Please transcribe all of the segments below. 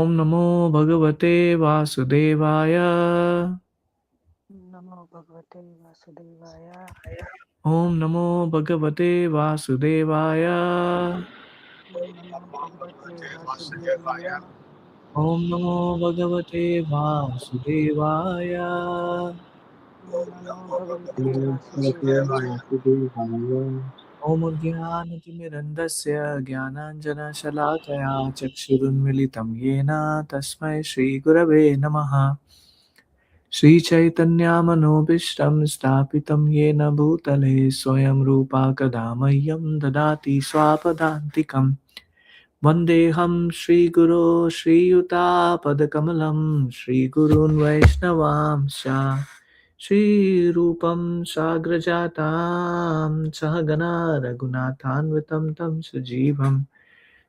Om Namo Bhagavate Vasudevaya. Namo Bhagavate Vasudevaya. Om Namo Bhagavate Vasudevaya. Om Namo Bhagavate Vasudevaya. Om Namo Bhagavate Vasudevaya. Om Namo Bhagavate Om Vasudevaya. Om Jnanatimirandasya Jnananjana-shalakaya Chakshurunmilitam Yena Tasmai Shri Gurave Namaha. Shri Chaitanya Manobishtam Stapitam Yena Bhutale Swayam Rupa Kadamayyam Dadati Swapadantikam Vandeham Shri Guru Shri Yuta Padakamalam Shri Gurun Vaishnavamsha Shri Rupam Sagrajatam Sahagana Raghunathanvitam Tam Sajivam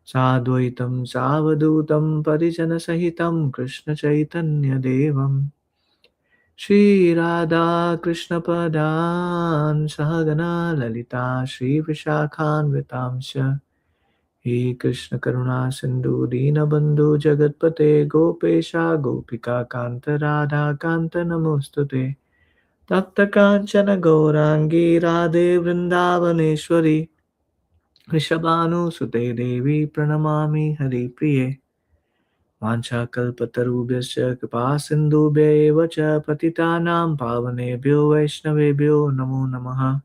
Sadvaitam Savadutam Parijana Sahitam Krishna Chaitanya Devam Shri Radha Krishna Padan Sahagana Lalita Shri Vishakhan Vitamsha He Krishna Karuna Sindhu Dina Bandhu Jagatpate Gopesha Gopika Kanta Radha Kanta Namostute Tapta Kanchana Gaurangi Radhe Vrindavaneshwari Rishabhanu Sute Devi Pranamami Hari Priye Vanchakalpatarubhyascha Kripa Sindhubhya eva cha Patitanam Pavanebhyo Vaishnavebhyo Namo Namaha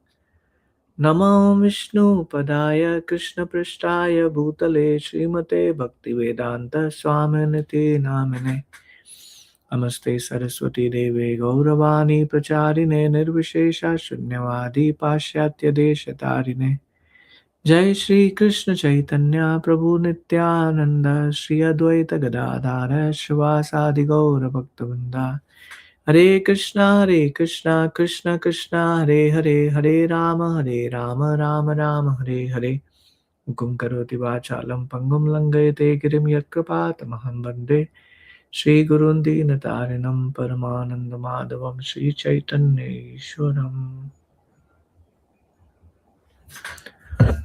Namo Vishnu Padaya Krishna Prishtaya Bhutale Srimate Bhaktivedanta Swaminiti Namine Namaste Saraswati Deve Gauravani Pracharine Nirvishesha Shunyavadi Pashyatya Deshatarine Jai Shri Krishna Chaitanya Prabhu Nityananda Shri Advaita Gadadhara Shivasadi Gaura Bhaktavinda Hare Krishna Krishna Krishna Hare Hare Hare Rama Rama Hare Hare Mukum Karoti Vachalam Pangum Langayate Girim Yakrapatamaham Bande Shri Gurun Dinatarinam Paramananda Madhavam Shri Chaitanya Ishwaram.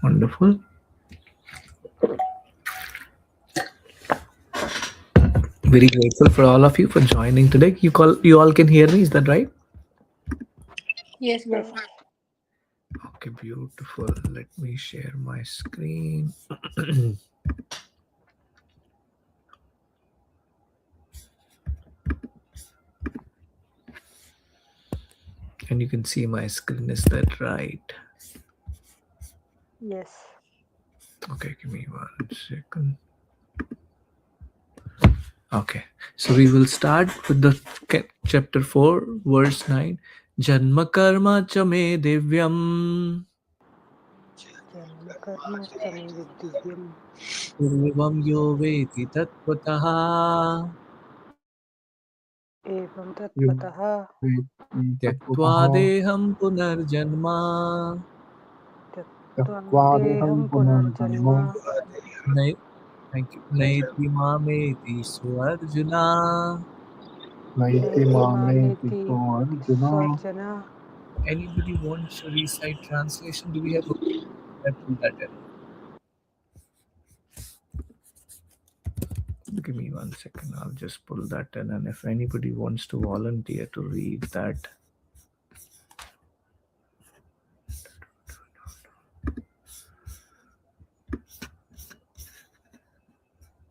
Wonderful. Very grateful for all of you for joining today. You all can hear me, is that right? Yes, Yes. Prabhu. Okay, beautiful. Let me share my screen. And you can see my screen, is that right? Yes. Okay, give me 1 second. Okay, so we will start with the chapter 4, verse 9. Janma karma cha me divyam Janma karma chame vidivyam. Evam yo veti tattvataha Evam tattvataha. Tyaktva deham punarjanma Tyaktva deham punarjanma. Nai- Thank you. Naiti mameti Arjuna. Naiti mameti sarjana. Anybody wants to recite translation? Do we have a I pull that in? Give me 1 second. I'll just pull that in. And if anybody wants to volunteer to read that,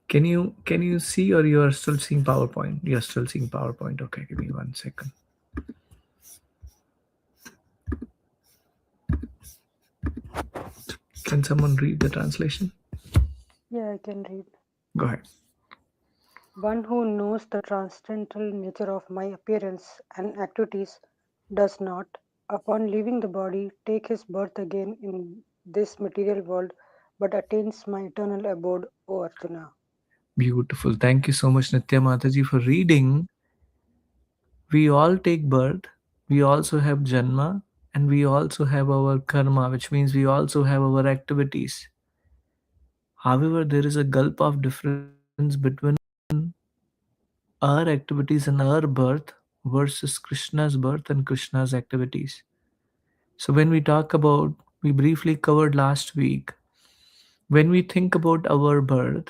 can you see, or you are still seeing PowerPoint? You're still seeing PowerPoint. Okay, give me 1 second. Can someone read the translation? Yeah, I can read. Go ahead. One who knows the transcendental nature of my appearance and activities does not, upon leaving the body, take his birth again in this material world, but attains my eternal abode, O Arjuna. Beautiful. Thank you so much, Nitya Mataji, for reading. We all take birth. We also have Janma, and we also have our karma, which means we also have our activities. However, there is a gulf of difference between our activities and our birth versus Krishna's birth and Krishna's activities. So, when we talk about, we briefly covered last week, when we think about our birth,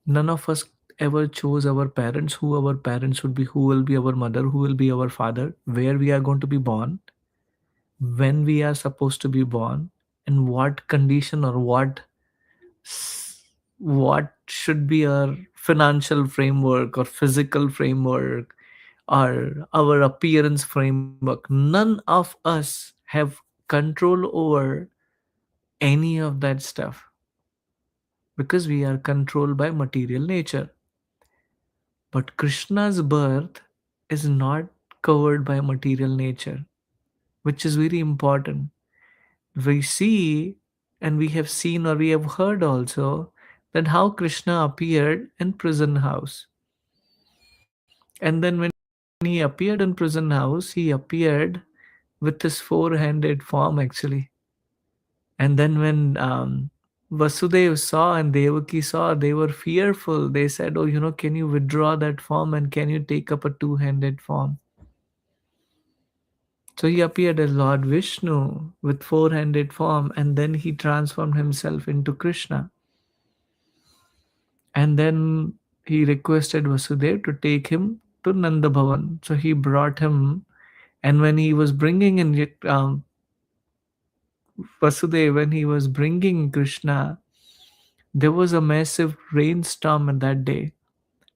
None of us ever chose our parents, who our parents would be, who will be our mother, who will be our father, where we are going to be born, when we are supposed to be born, and what condition or what should be our financial framework or physical framework or our appearance framework. None of us have control over any of that stuff because we are controlled by material nature. But Krishna's birth is not covered by material nature, which is very important. We see and we have seen or we have heard also that how Krishna appeared in prison house. And then when he appeared in prison house, he appeared with his four-handed form actually. And then when Vasudev saw and Devaki saw, they were fearful. They said, "Oh, can you withdraw that form and can you take up a two-handed form?" So he appeared as Lord Vishnu with four-handed form, and then he transformed himself into Krishna. And then he requested Vasudev to take him to Nanda Bhavan. So he brought him, and when he was bringing in Vasudev, when he was bringing Krishna, there was a massive rainstorm on that day.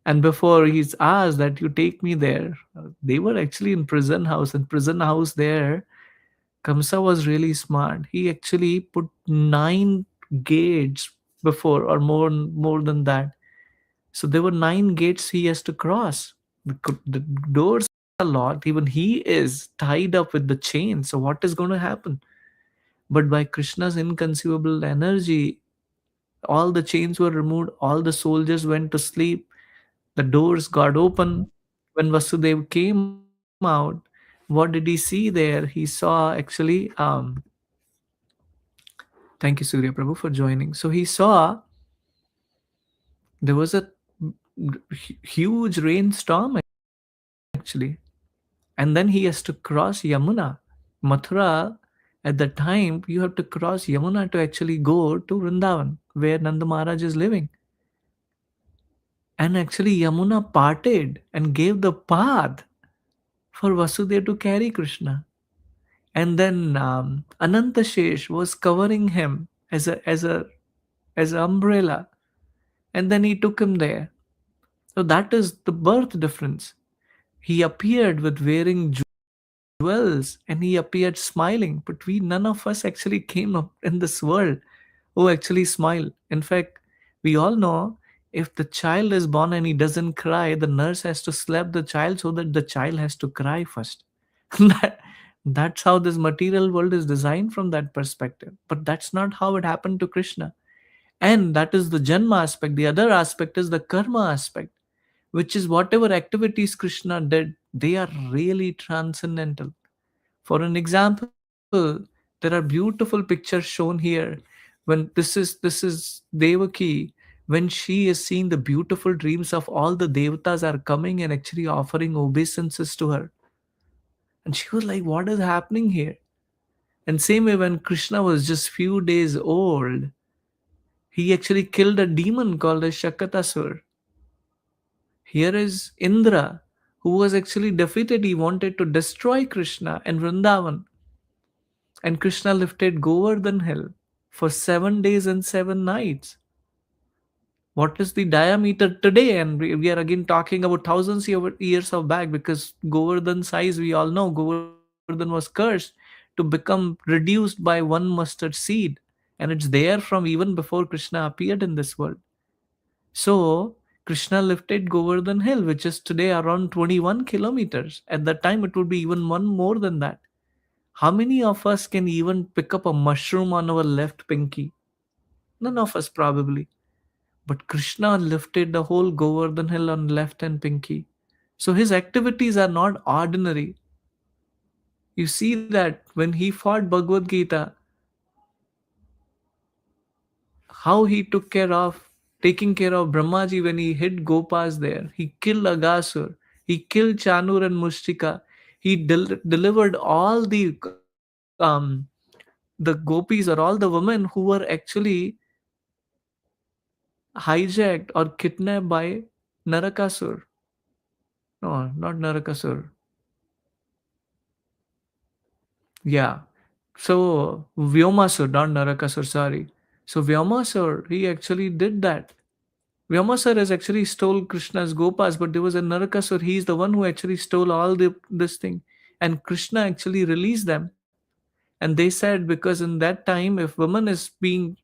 And before he's asked that you take me there, they were actually in prison house. And prison house there, Kamsa was really smart. He actually put 9 gates before, or more than that. So there were 9 gates he has to cross. The doors are locked. Even he is tied up with the chain. So what is going to happen? But by Krishna's inconceivable energy, all the chains were removed. All the soldiers went to sleep. The doors got open. When Vasudev came out, what did he see there? He saw actually, thank you, Surya Prabhu, for joining. So he saw there was a huge rainstorm actually. And then he has to cross Yamuna. Mathura, at the time, you have to cross Yamuna to actually go to Vrindavan, where Nanda Maharaj is living. And actually, Yamuna parted and gave the path for Vasudeva to carry Krishna. And then Anantashesh was covering him as an umbrella, and then he took him there. So that is the birth difference. He appeared with wearing jewels and he appeared smiling, but we none of us actually came up in this world who actually smile. In fact, we all know if the child is born and he doesn't cry, the nurse has to slap the child so that the child has to cry first. that, that's how this material world is designed from that perspective. But that's not how it happened to Krishna. And that is the Janma aspect. The other aspect is the Karma aspect, which is whatever activities Krishna did, they are really transcendental. For an example, there are beautiful pictures shown here. When this is Devaki, when she is seeing the beautiful dreams of all the devatas are coming and actually offering obeisances to her, and she was like, "What is happening here?" And same way when Krishna was just few days old, he actually killed a demon called as Shakatasur. Here is Indra, who was actually defeated. He wanted to destroy Krishna and Vrindavan. And Krishna lifted Govardhan hill for 7 days and 7 nights. What is the diameter today? And we are again talking about thousands of years of back, because Govardhan size, we all know Govardhan was cursed to become reduced by one mustard seed. And it's there from even before Krishna appeared in this world. So Krishna lifted Govardhan hill, which is today around 21 kilometers. At that time, it would be even one more than that. How many of us can even pick up a mushroom on our left pinky? None of us probably. But Krishna lifted the whole Govardhan hill on left and pinky. So his activities are not ordinary. You see that when he fought Bhagavad Gita, how he took care of taking care of Brahmaji when he hid Gopas there. He killed Agasur. He killed Chanur and Mushtika. He delivered all the gopis or all the women who were actually hijacked or kidnapped by Narakasur. No, not Narakasur. Yeah. So Vyomasur, not Narakasur, sorry. So Vyomasur, he actually did that. Vyomasur has actually stole Krishna's gopas, but there was a Narakasur. He is the one who actually stole all this thing. And Krishna actually released them. And they said, because in that time, if woman is being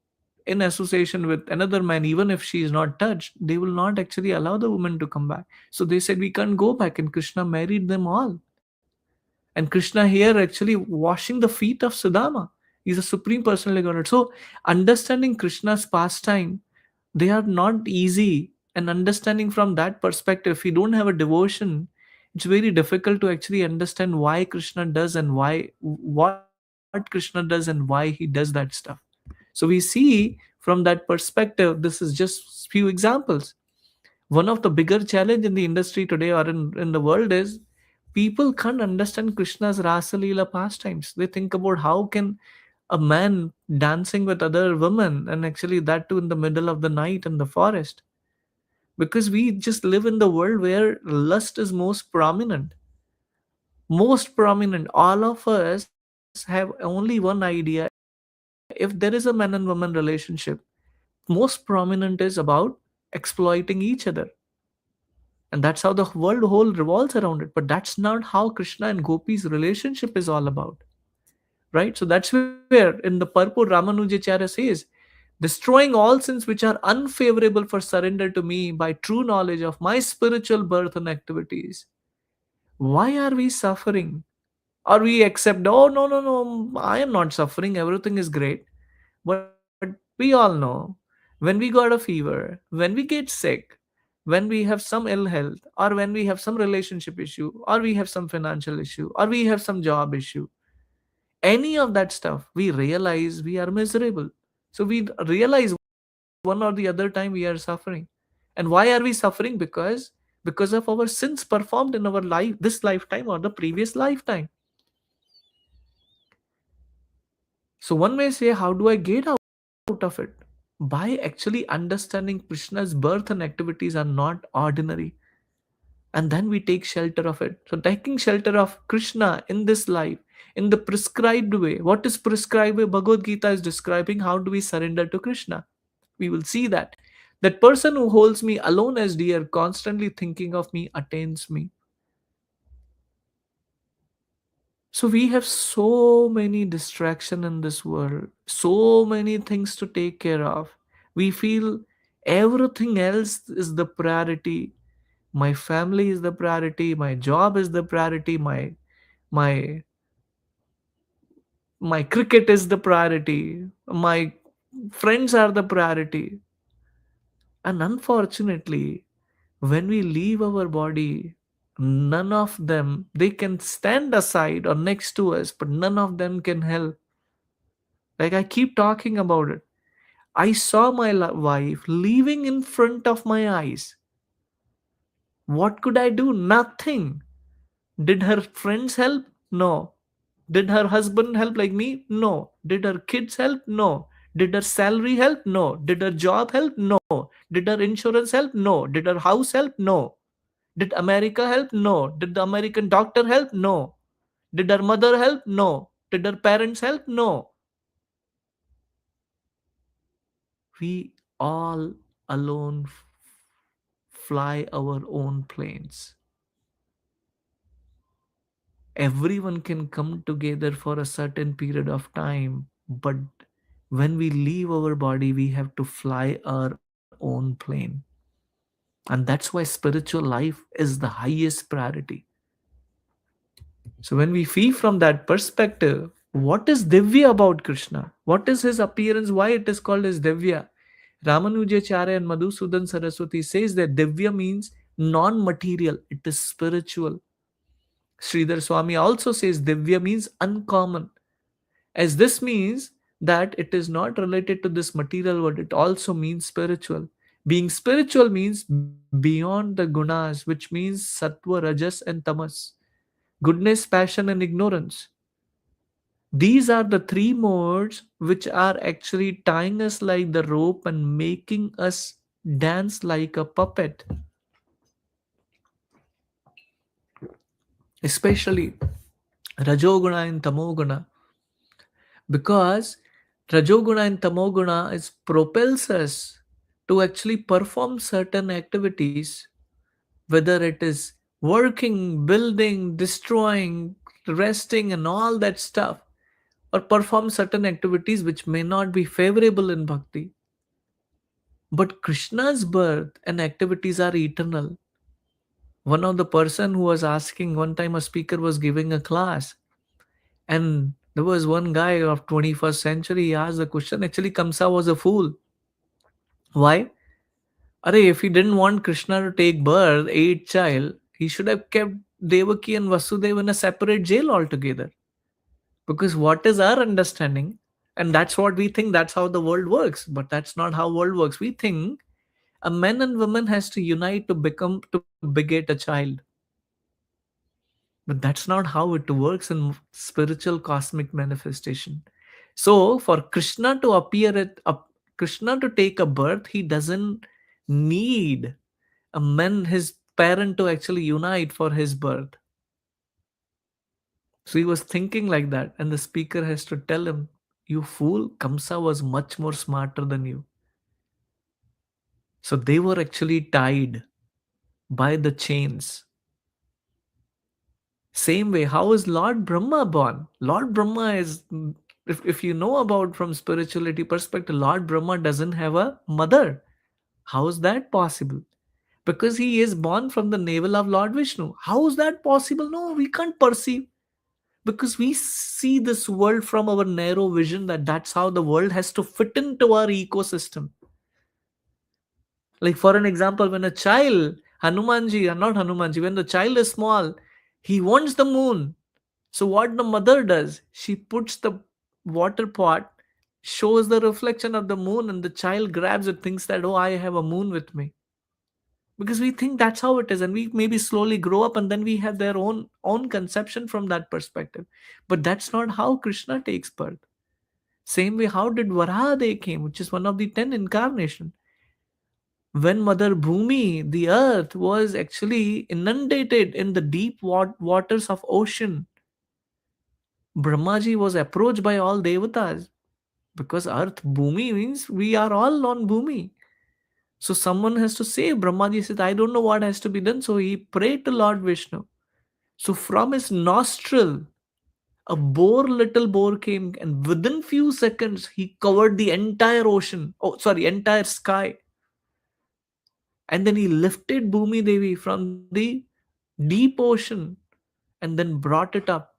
in association with another man, even if she is not touched, they will not actually allow the woman to come back. So they said, we can't go back. And Krishna married them all. And Krishna here actually washing the feet of Sudama. He's a supreme personality Godhead. So understanding Krishna's pastime, they are not easy. And understanding from that perspective, if you don't have a devotion, it's very difficult to actually understand why Krishna does and why what Krishna does and why he does that stuff. So we see from that perspective, this is just few examples. One of the bigger challenge in the industry today or in the world is people can't understand Krishna's Rasa Leela pastimes. They think about how can a man dancing with other women, and actually that too in the middle of the night in the forest. Because we just live in the world where lust is most prominent. Most prominent. All of us have only one idea. If there is a man and woman relationship, most prominent is about exploiting each other. And that's how the world whole revolves around it. But that's not how Krishna and Gopi's relationship is all about. Right? So that's where in the purport Ramanujacharya says, destroying all sins which are unfavorable for surrender to me by true knowledge of my spiritual birth and activities. Why are we suffering? Or we accept, oh, no, no, no, I am not suffering, everything is great. But we all know when we got a fever, when we get sick, when we have some ill health, or when we have some relationship issue, or we have some financial issue, or we have some job issue, any of that stuff, we realize we are miserable. So we realize one or the other time we are suffering. And why are we suffering? Because of our sins performed in our life, this lifetime or the previous lifetime. So one may say, how do I get out of it? By actually understanding Krishna's birth and activities are not ordinary. And then we take shelter of it. So taking shelter of Krishna in this life, in the prescribed way. What is prescribed way? Bhagavad Gita is describing how do we surrender to Krishna. We will see that. That person who holds me alone as dear, constantly thinking of me, attains me. So we have so many distraction in this world, so many things to take care of. We feel everything else is the priority. My family is the priority, my job is the priority, my my cricket is the priority, my friends are the priority. And unfortunately, when we leave our body, none of them, they can stand aside or next to us, but none of them can help. Like I keep talking about it. I saw my wife leaving in front of my eyes. What could I do? Nothing. Did her friends help? No. Did her husband help like me? No. Did her kids help? No. Did her salary help? No. Did her job help? No. Did her insurance help? No. Did her house help? No. Did America help? No. Did the American doctor help? No. Did her mother help? No. Did her parents help? No. We all alone fly our own planes. Everyone can come together for a certain period of time, but when we leave our body, we have to fly our own plane. And that's why spiritual life is the highest priority. So when we see from that perspective, what is Divya about Krishna? What is his appearance? Why it is called as Divya? Ramanujacharya and Madhusudan Saraswati says that Divya means non-material, it is spiritual. Sridhar Swami also says Divya means uncommon, as this means that it is not related to this material world, it also means spiritual. Being spiritual means beyond the gunas, which means sattva, rajas, and tamas, goodness, passion, and ignorance. These are the three modes which are actually tying us like the rope and making us dance like a puppet, especially Rajoguna and Tamoguna, because Rajoguna and Tamoguna is propels us to actually perform certain activities, whether it is working, building, destroying, resting, and all that stuff, or perform certain activities which may not be favorable in bhakti. But Krishna's birth and activities are eternal. One of the person who was asking, one time a speaker was giving a class, and there was one guy of 21st century, he asked the question, actually Kamsa was a fool. Why? Are if he didn't want Krishna to take birth, eighth child, he should have kept Devaki and Vasudeva in a separate jail altogether. Because what is our understanding? And that's what we think, that's how the world works. But that's not how world works. We think a man and woman has to unite to beget a child. But that's not how it works in spiritual cosmic manifestation. So for Krishna to Krishna to take a birth, he doesn't need a man, his parent, to actually unite for his birth. So he was thinking like that, and the speaker has to tell him, "You fool, Kamsa was much more smarter than you." So they were actually tied by the chains. Same way, how is Lord Brahma born? Lord Brahma is, if you know about from spirituality perspective, Lord Brahma doesn't have a mother. How is that possible? Because he is born from the navel of Lord Vishnu. How is that possible? No, we can't perceive, because we see this world from our narrow vision, that that's how the world has to fit into our ecosystem. Like for an example, when a child, Hanumanji, or not Hanumanji, when the child is small, he wants the moon. So what the mother does, she puts the water pot, shows the reflection of the moon, and the child grabs it, thinks that, oh, I have a moon with me. Because we think that's how it is, and we maybe slowly grow up, and then we have their own conception from that perspective. But that's not how Krishna takes birth. Same way, how did Varaha came, which is one of the 10 incarnation. When Mother Bhumi, the earth, was actually inundated in the deep waters of ocean, Brahmaji was approached by all devatas, because earth, Bhumi means we are all on Bhumi. So someone has to save. Brahmaji said, I don't know what has to be done. So he prayed to Lord Vishnu. So from his nostril, a little boar came, and within few seconds, he covered the entire ocean. Oh, sorry, entire sky. And then he lifted Bhumi Devi from the deep ocean and then brought it up.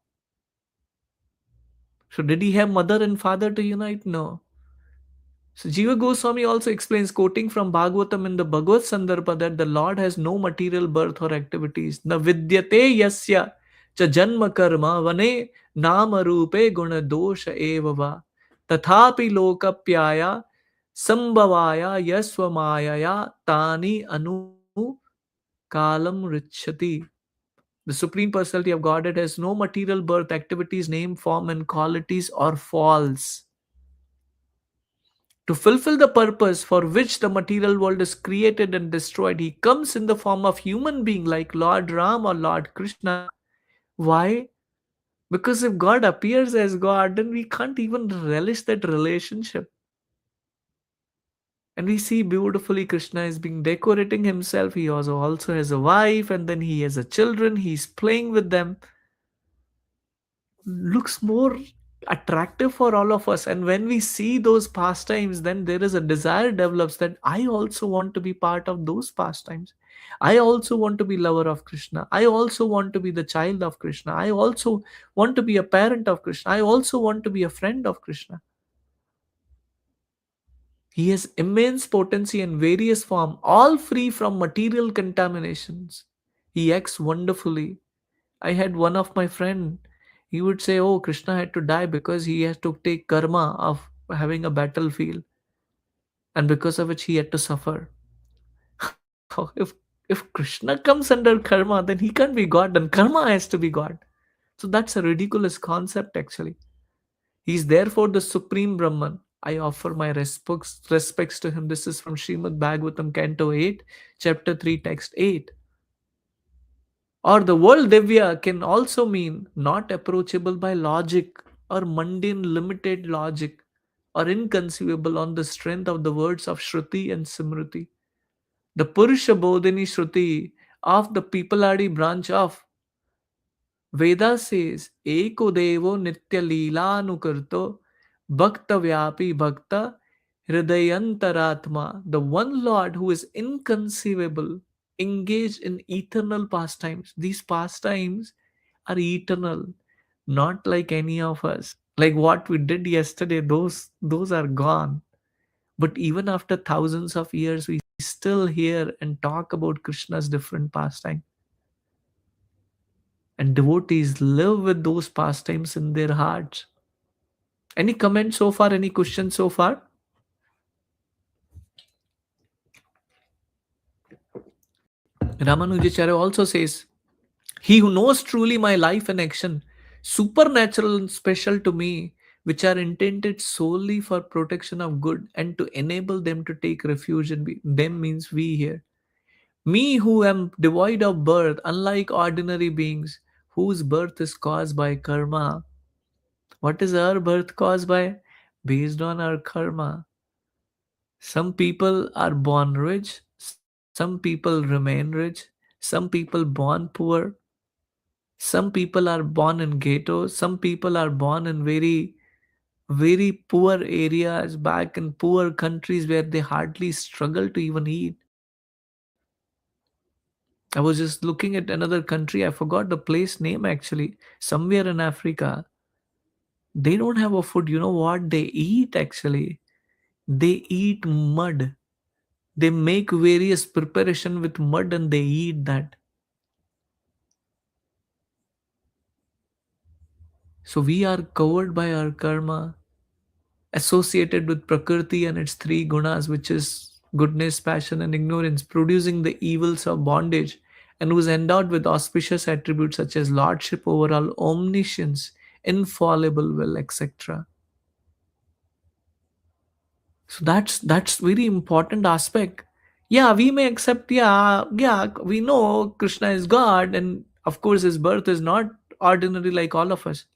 So did he have mother and father to unite? No. So Jiva Goswami also explains, quoting from Bhagavatam in the Bhagavad Sandarbha, that the Lord has no material birth or activities. Na vidyate yasya cha janma karma vane nama rupe guna dosha evava tathapi lokapyaya sambhavaya yasvamaya tani anu kalam richati. The Supreme Personality of Godhead has no material birth, activities, name, form, and qualities or false. To fulfill the purpose for which the material world is created and destroyed, he comes in the form of human being like Lord Ram or Lord Krishna. Why? Because if God appears as God, then we can't even relish that relationship. And we see beautifully Krishna is being decorating himself. He also has a wife, and then he has a children. He's playing with them. Looks more attractive for all of us, and when we see those pastimes, then there is a desire develops that I also want to be part of those pastimes. I also want to be lover of Krishna. I also want to be the child of Krishna. I also want to be a parent of Krishna. I also want to be a friend of Krishna. He has immense potency in various form, all free from material contaminations. He acts wonderfully. I had one of my friend, he would say, oh, Krishna had to die because he has to take karma of having a battlefield, and because of which he had to suffer. If Krishna comes under karma, then he can't be God, and karma has to be God. So that's a ridiculous concept actually. He's therefore the supreme Brahman. I offer my respects to him. This is from Srimad Bhagavatam, Canto 8, Chapter 3, Text 8. Or the word Divya can also mean not approachable by logic or mundane limited logic or inconceivable on the strength of the words of Shruti and Simriti. The Purusha Bodhini Shruti of the Pipaladi branch of Veda says, Eko Devo Nitya Leela Anukarto Bhakta Vyapi Bhakta Hridayantaratma, the one Lord who is inconceivable, engaged in eternal pastimes. These pastimes are eternal, not like any of us. Like what we did yesterday, those are gone. But even after thousands of years, we still hear and talk about Krishna's different pastimes. And devotees live with those pastimes in their hearts. Any comments so far? Any questions so far? Ramanujacharya also says, He who knows truly my life and action, supernatural and special to me, which are intended solely for protection of good and to enable them to take refuge in them means we here. Me who am devoid of birth, unlike ordinary beings, whose birth is caused by karma. What is our birth caused by? Based on our karma. Some people are born rich, some people remain rich, some people born poor, some people are born in ghettos, some people are born in very poor areas back in poor countries where they hardly struggle to even eat. I was just looking at another country, I forgot the place name actually, somewhere in Africa. They don't have a food. You know what they eat actually? They eat mud. They make various preparation with mud and they eat that. So we are covered by our karma, associated with Prakriti and its three gunas, which is goodness, passion, and ignorance, producing the evils of bondage, and who is endowed with auspicious attributes such as lordship over all, omniscience, infallible will, etc. So that's very important aspect. Yeah, we may accept, yeah, we know Krishna is God, and of course his birth is not ordinary like all of us.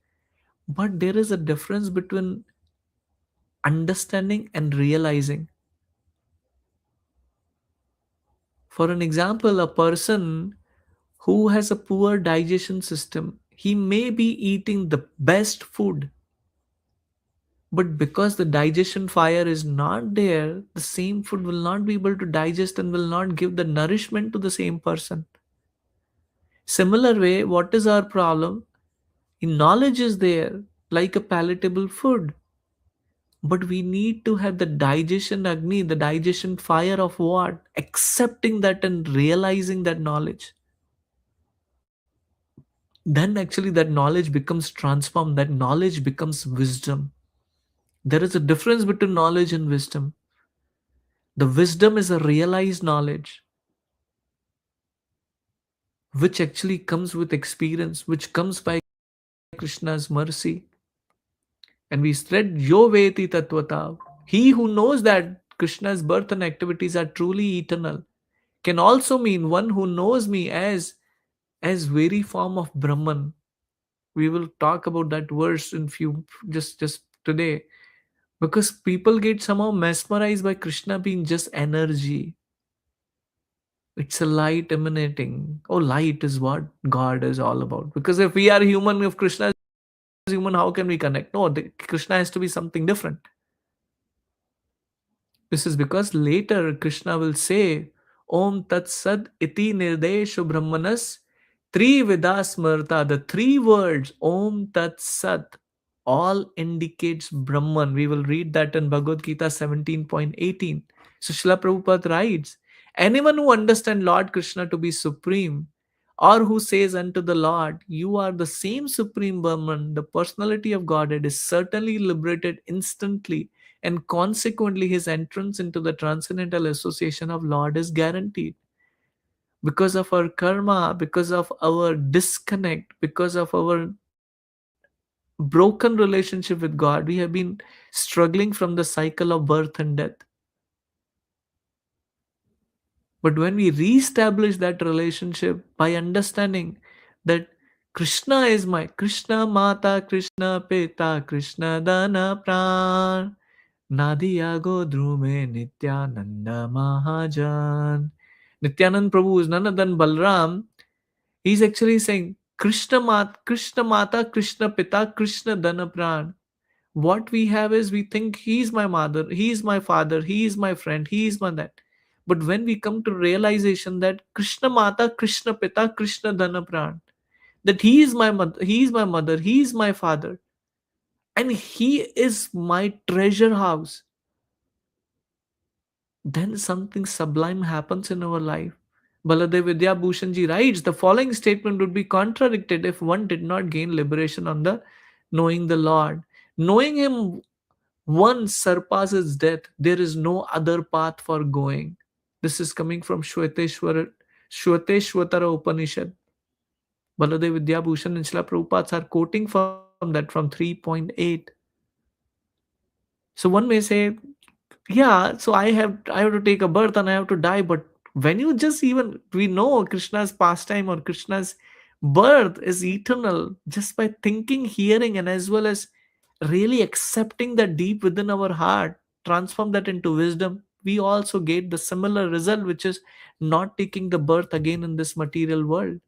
But there is a difference between understanding and realizing. For an example, a person who has a poor digestion system, he may be eating the best food, but because the digestion fire is not there, the same food will not be able to digest and will not give the nourishment to the same person. Similar way, what is our problem? In knowledge is there, like a palatable food, but we need to have the digestion agni, the digestion fire of what? Accepting that and realizing that knowledge. Then actually that knowledge becomes transformed, that knowledge becomes wisdom. There is a difference between knowledge and wisdom. The wisdom is a realized knowledge which actually comes with experience, which comes by Krishna's mercy. And we spread yo veti tatvata. He who knows that Krishna's birth and activities are truly eternal can also mean one who knows me as very form of Brahman. We will talk about that verse in few just today, because people get somehow mesmerized by Krishna being just energy. It's a light emanating. Oh, light is what God is all about. Because if we are human, if Krishna is human, how can we connect? No, Krishna has to be something different. This is because later Krishna will say, Om Tat Sad Iti Nirdesho Brahmanas Trivida Smarta. The three words Om Tat Sat all indicates Brahman. We will read that in Bhagavad Gita 17.18. So Srila Prabhupada writes, anyone who understands Lord Krishna to be supreme, or who says unto the Lord, you are the same supreme Brahman, the personality of Godhead, is certainly liberated instantly, and consequently his entrance into the transcendental association of Lord is guaranteed. Because of our karma, because of our disconnect, because of our broken relationship with God. We have been struggling from the cycle of birth and death. But when we reestablish that relationship by understanding that Krishna is my Krishna Mata, Krishna Pita, Krishna Dana Pran, Nadiya Godrume Nityananda Mahajan. Nityanand Prabhu is none other than Balram. He's actually saying Krishna Mata, Krishna Pita, Krishna Dana Pran. What we have is we think he's my mother, he's my father, he is my friend, he is my that. But when we come to realization that Krishna Mata, Krishna Pita, Krishna Dana Pran, that he is my mother, he is my father, and he is my treasure house, then something sublime happens in our life. Baladev Vidya Bhushanji writes, the following statement would be contradicted if one did not gain liberation on the knowing the Lord. Knowing him once surpasses death. There is no other path for going. This is coming from Shweteshwatara Upanishad. Baladev Vidya Bhushan and Srila Prabhupada are quoting from that from 3.8. So one may say, yeah, so I have to take a birth and I have to die. But when you just even we know Krishna's pastime or Krishna's birth is eternal just by thinking, hearing, and as well as really accepting that deep within our heart, transform that into wisdom, we also get the similar result, which is not taking the birth again in this material world.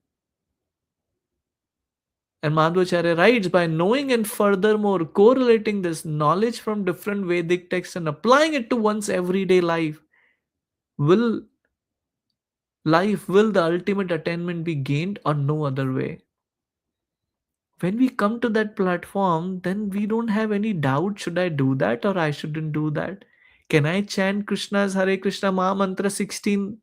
And Madhvacharya writes, by knowing and furthermore correlating this knowledge from different Vedic texts and applying it to one's everyday will will the ultimate attainment be gained or no other way? When we come to that platform, then we don't have any doubt, should I do that or I shouldn't do that? Can I chant Krishna's Hare Krishna Maha Mantra 16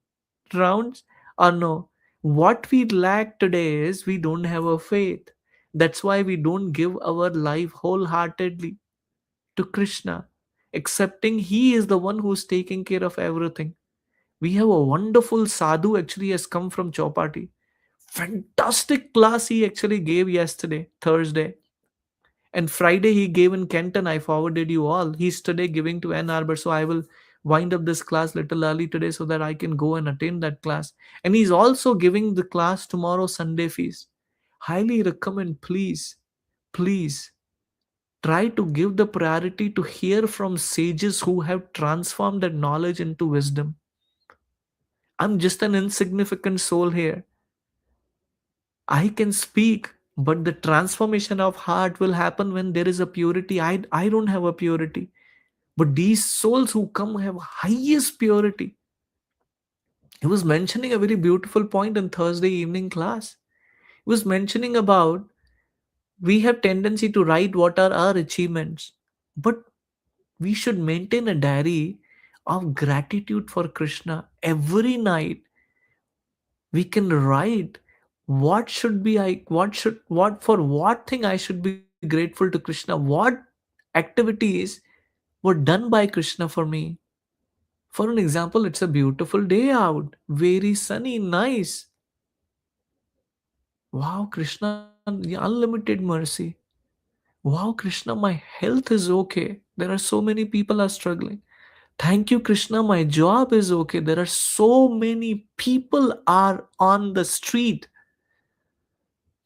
rounds or no? What we lack today is we don't have a faith. That's why we don't give our life wholeheartedly to Krishna, accepting He is the one who's taking care of everything. We have a wonderful sadhu actually has come from Chowpatty. Fantastic class he actually gave yesterday, Thursday. And Friday he gave in Kenton. I forwarded you all. He's today giving to Ann Arbor. So I will wind up this class little early today so that I can go and attend that class. And he's also giving the class tomorrow, Sunday feast. Highly recommend, please, please try to give the priority to hear from sages who have transformed that knowledge into wisdom. I'm just an insignificant soul here. I can speak, but the transformation of heart will happen when there is a purity. I don't have a purity. But these souls who come have highest purity. He was mentioning a very beautiful point in Thursday evening class. He was mentioning about we have tendency to write what are our achievements, but we should maintain a diary of gratitude for Krishna every night. We can write what should be I what should what for what thing I should be grateful to Krishna, what activities were done by Krishna for me. For an example, it's a beautiful day out, very sunny, nice. Wow, Krishna, the unlimited mercy. Wow, Krishna, my health is okay. There are so many people are struggling. Thank you, Krishna, my job is okay. There are so many people are on the street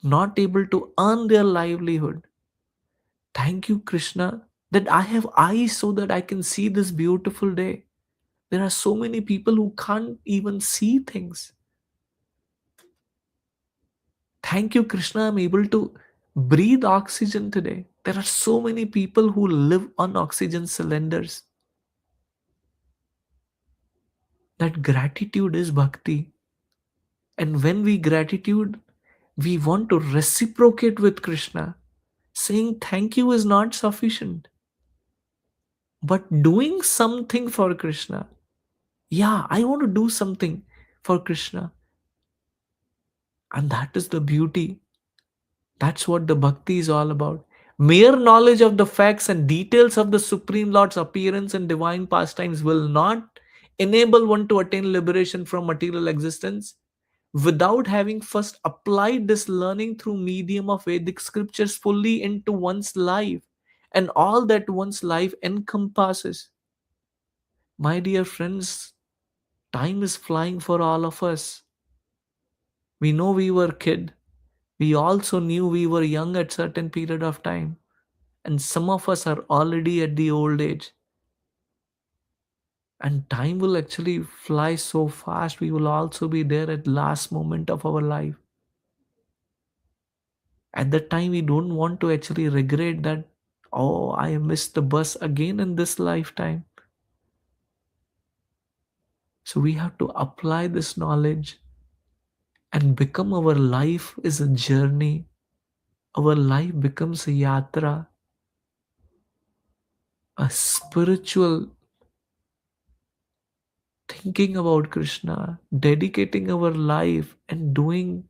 not able to earn their livelihood. Thank you, Krishna, that I have eyes so that I can see this beautiful day. There are so many people who can't even see things. Thank you, Krishna, I'm able to breathe oxygen today. There are so many people who live on oxygen cylinders. That gratitude is bhakti. And when we gratitude, we want to reciprocate with Krishna. Saying thank you is not sufficient, but doing something for Krishna. Yeah, I want to do something for Krishna. And that is the beauty. That's what the bhakti is all about. Mere knowledge of the facts and details of the Supreme Lord's appearance and divine pastimes will not enable one to attain liberation from material existence. without having first applied this learning through medium of Vedic scriptures fully into one's life and all that one's life encompasses. My dear friends, time is flying for all of us. We know we were kid. We also knew we were young at certain period of time. And some of us are already at the old age. And time will actually fly so fast. We will also be there at last moment of our life. At that time, we don't want to actually regret that, oh, I missed the bus again in this lifetime. So we have to apply this knowledge and become our life is a journey. Our life becomes a yatra, a spiritual thinking about Krishna, dedicating our life and doing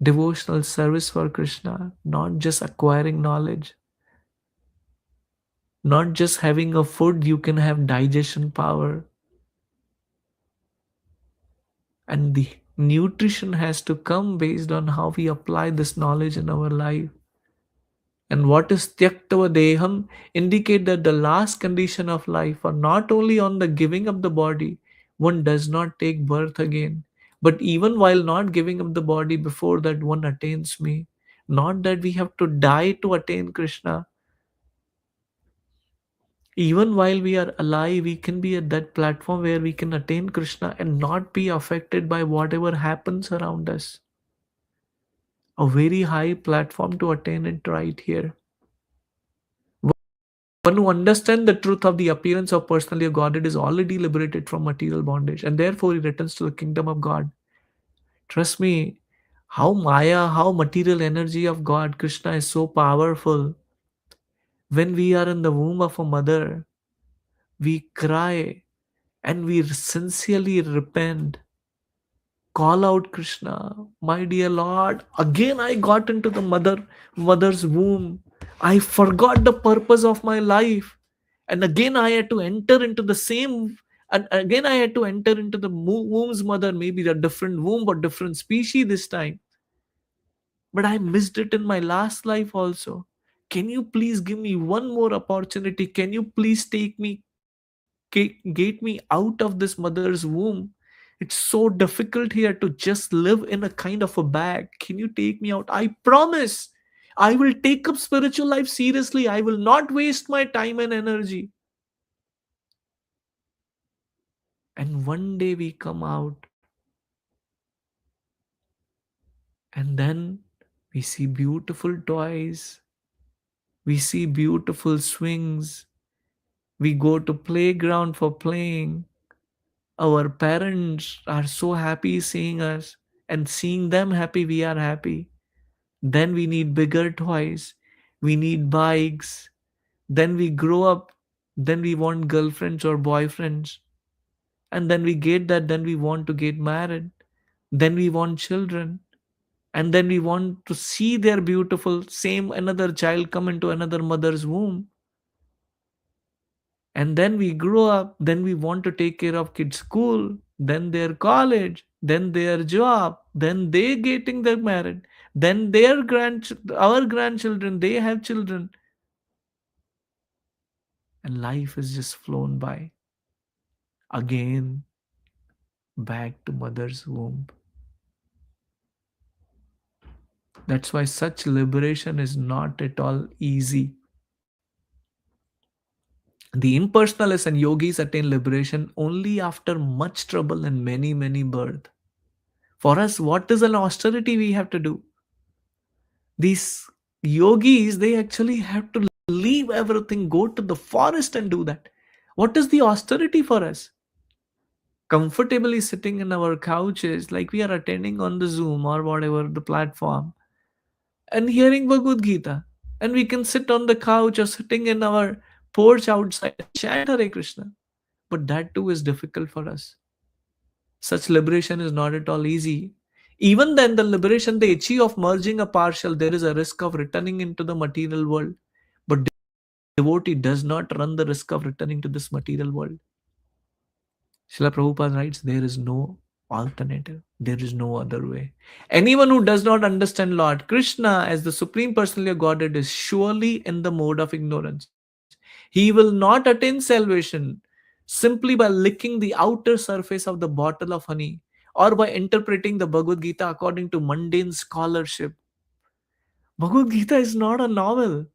devotional service for Krishna, not just acquiring knowledge, not just having a food you can have digestion power, and the nutrition has to come based on how we apply this knowledge in our life. And what is tyaktava deham indicate that the last condition of life are not only on the giving up the body, one does not take birth again, but even while not giving up the body, before that one attains me. Not that we have to die to attain Krishna. Even while we are alive, we can be at that platform where we can attain Krishna and not be affected by whatever happens around us. A very high platform to attain it right here. One who understands the truth of the appearance of personally a Godhead is already liberated from material bondage, and therefore he returns to the kingdom of God. Trust me, how Maya, how material energy of God, Krishna is so powerful. When we are in the womb of a mother, we cry and we sincerely repent, call out Krishna, my dear Lord. Again, I got into the mother's womb. I forgot the purpose of my life, and again I had to enter into the same. And again, I had to enter into the womb's mother, maybe a different womb or different species this time. But I missed it in my last life also. Can you please give me one more opportunity? Can you please get me out of this mother's womb? It's so difficult here to just live in a kind of a bag. Can you take me out? I promise I will take up spiritual life seriously. I will not waste my time and energy. And one day we come out, and then we see beautiful toys, we see beautiful swings, we go to playground for playing. Our parents are so happy seeing us, and seeing them happy, we are happy. Then we need bigger toys, we need bikes. Then we grow up, then we want girlfriends or boyfriends. And then we get that, then we want to get married. Then we want children. And then we want to see their beautiful, same another child come into another mother's womb. And then we grow up, then we want to take care of kids' school, then their college, then their job, then they getting their married, then our grandchildren, they have children, and life is just flown by. Again, back to mother's womb. That's why such liberation is not at all easy. The impersonalists and yogis attain liberation only after much trouble and many, many births. For us, what is an austerity we have to do? These yogis, they actually have to leave everything, go to the forest and do that. What is the austerity for us? Comfortably sitting in our couches, like we are attending on the Zoom or whatever the platform, and hearing Bhagavad Gita. And we can sit on the couch or sitting in our porch outside and chant Hare Krishna. But that too is difficult for us. Such liberation is not at all easy. Even then, the liberation they achieve of merging a partial, there is a risk of returning into the material world. But devotee does not run the risk of returning to this material world. Srila Prabhupada writes, there is no alternative. There is no other way. Anyone who does not understand Lord Krishna as the Supreme Personality of Godhead is surely in the mode of ignorance. He will not attain salvation simply by licking the outer surface of the bottle of honey or by interpreting the Bhagavad Gita according to mundane scholarship. Bhagavad Gita is not a novel.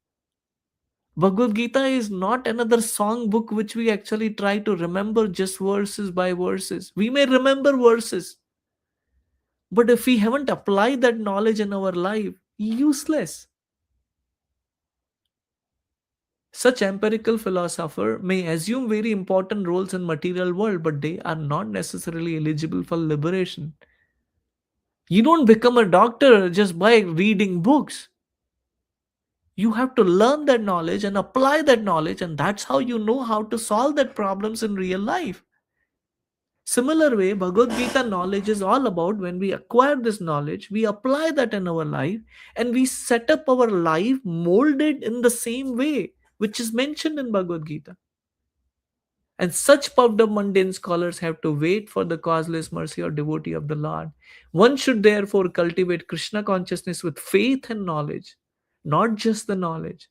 Bhagavad Gita is not another song book which we actually try to remember just verses by verses. We may remember verses, but if we haven't applied that knowledge in our life, useless. Such empirical philosopher may assume very important roles in material world, but they are not necessarily eligible for liberation. You don't become a doctor just by reading books. You have to learn that knowledge and apply that knowledge, and that's how you know how to solve that problems in real life. Similar way, Bhagavad Gita knowledge is all about when we acquire this knowledge, we apply that in our life, and we set up our life molded in the same way, which is mentioned in Bhagavad Gita. And such puffed up mundane scholars have to wait for the causeless mercy or devotee of the Lord. One should therefore cultivate Krishna consciousness with faith and knowledge, not just the knowledge.